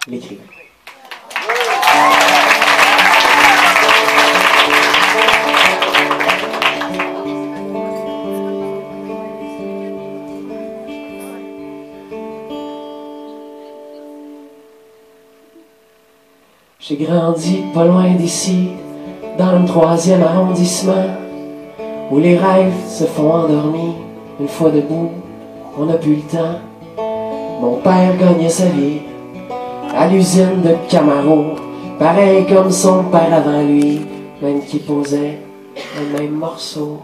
l'écrivain. J'ai grandi pas loin d'ici, dans le 3e arrondissement, où les rêves se font endormis. Une fois debout, on n'a plus le temps. Mon père gagnait sa vie à l'usine de Camaro, pareil comme son père avant lui, même qui posait le même morceau.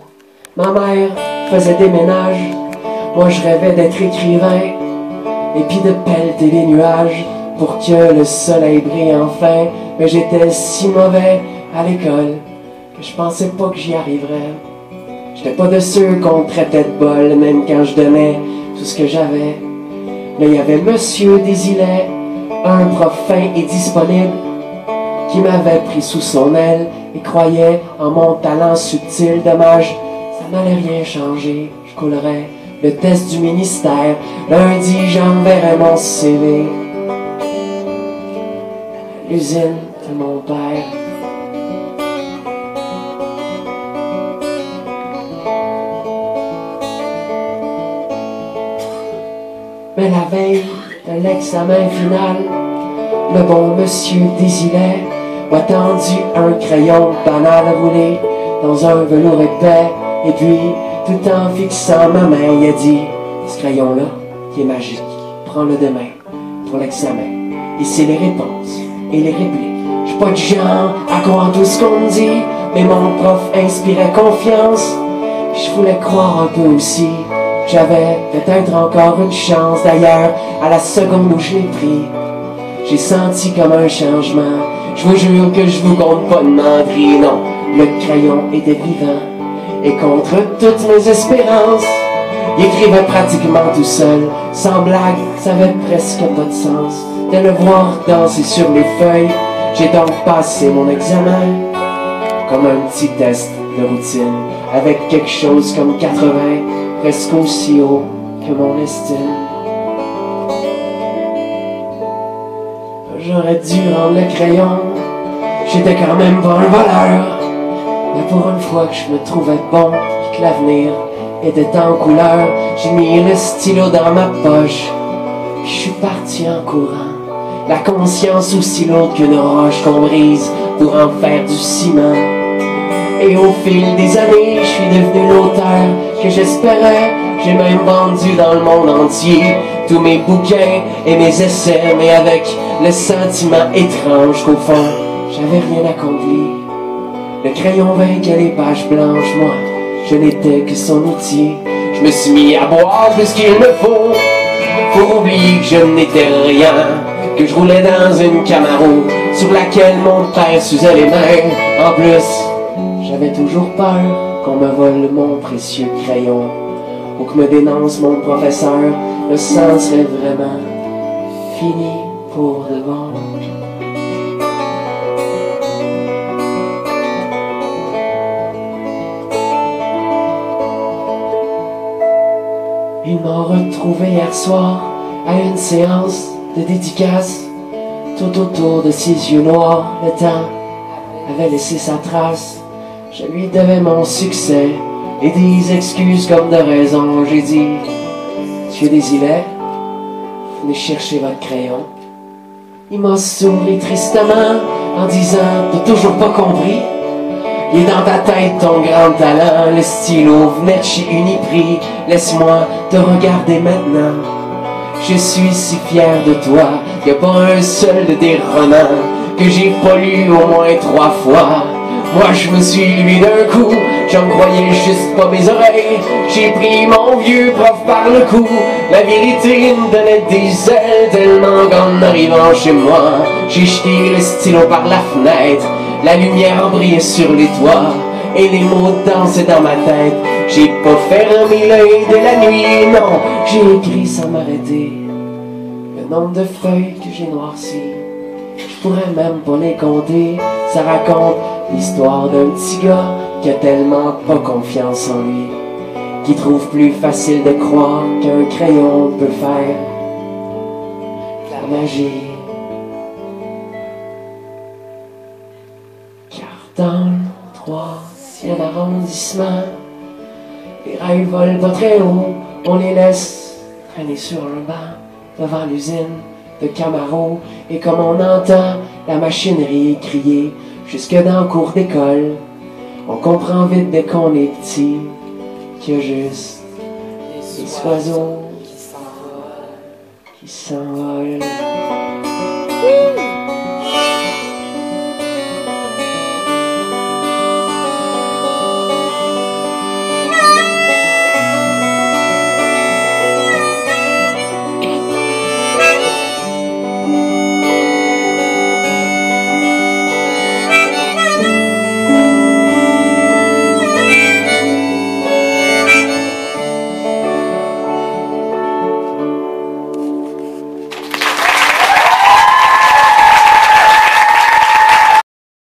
Ma mère faisait des ménages, moi je rêvais d'être écrivain, et puis de pelleter les nuages pour que le soleil brille enfin. Mais j'étais si mauvais à l'école que je pensais pas que j'y arriverais. J'étais pas de ceux qu'on traitait de bol, même quand je donnais tout ce que j'avais. Mais il y avait Monsieur Désilet, un prof fin et disponible, qui m'avait pris sous son aile et croyait en mon talent subtil. Dommage, ça n'allait rien changer. Je coulerais le test du ministère. Lundi, j'enverrai mon CV à l'usine de mon père. Mais la veille de l'examen final, le bon monsieur Désilet m'a tendu un crayon banal roulé dans un velours épais. Et puis, tout en fixant ma main, il a dit: ce crayon-là, qui est magique, prends-le demain pour l'examen. Ici les réponses et les répliques. Je suis pas du genre à croire tout ce qu'on me dit, mais mon prof inspirait confiance. Je voulais croire un peu aussi. J'avais peut-être encore une chance. D'ailleurs, à la seconde où je l'ai pris, j'ai senti comme un changement. Je vous jure que je vous compte pas de menterie, non. Le crayon était vivant, et contre toutes mes espérances, il écrivait pratiquement tout seul. Sans blague, ça avait presque pas de sens de le voir danser sur les feuilles. J'ai donc passé mon examen comme un petit test de routine, avec quelque chose comme 80, presque aussi haut que mon estime. J'aurais dû rendre le crayon, j'étais quand même pas un voleur. Mais pour une fois que je me trouvais bon et que l'avenir était en couleur, j'ai mis le stylo dans ma poche, puis je suis parti en courant. La conscience aussi lourde qu'une roche qu'on brise pour en faire du ciment. Et au fil des années, je suis devenu l'auteur que j'espérais. J'ai même vendu dans le monde entier tous mes bouquins et mes essais, mais avec le sentiment étrange qu'au fond, j'avais rien accompli. Le crayon vainquait les pages blanches, moi, je n'étais que son outil. Je me suis mis à boire plus qu'il me faut, pour oublier que je n'étais rien, que je roulais dans une Camaro sur laquelle mon père s'usait les mains. En plus, j'avais toujours peur qu'on me vole mon précieux crayon, ou que me dénonce mon professeur. Le sang serait vraiment fini pour de bon. Ils m'ont retrouvé hier soir à une séance de dédicace. Tout autour de ses yeux noirs, le temps avait laissé sa trace. Je lui devais mon succès et des excuses comme de raison. J'ai dit: Monsieur Désilet, venez chercher votre crayon. Il m'a souri tristement en disant: t'as toujours pas compris? Il est dans ta tête ton grand talent. Le stylo venait de chez Uniprix. Laisse-moi te regarder maintenant. Je suis si fier de toi. Y a pas un seul de tes romans que j'ai pas lu au moins 3 fois. Moi je me suis lu d'un coup, j'en croyais juste pas mes oreilles. J'ai pris mon vieux prof par le cou. La vérité me donnait des ailes, tellement qu'en arrivant chez moi, j'ai jeté le stylo par la fenêtre. La lumière brillait sur les toits et les mots dansaient dans ma tête. J'ai pas fermé l'œil de la nuit, non, j'ai écrit sans m'arrêter le nombre de feuilles que j'ai noircies. Je pourrais même pas les compter. Ça raconte l'histoire d'un petit gars qui a tellement pas confiance en lui, qui trouve plus facile de croire qu'un crayon peut faire la magie. Dans le troisième arrondissement, les rails volent pas très haut, on les laisse traîner sur un banc devant l'usine de Camaro. Et comme on entend la machinerie crier jusque dans le cours d'école, on comprend vite dès qu'on est petit qu'il y a juste des oiseaux qui s'envolent.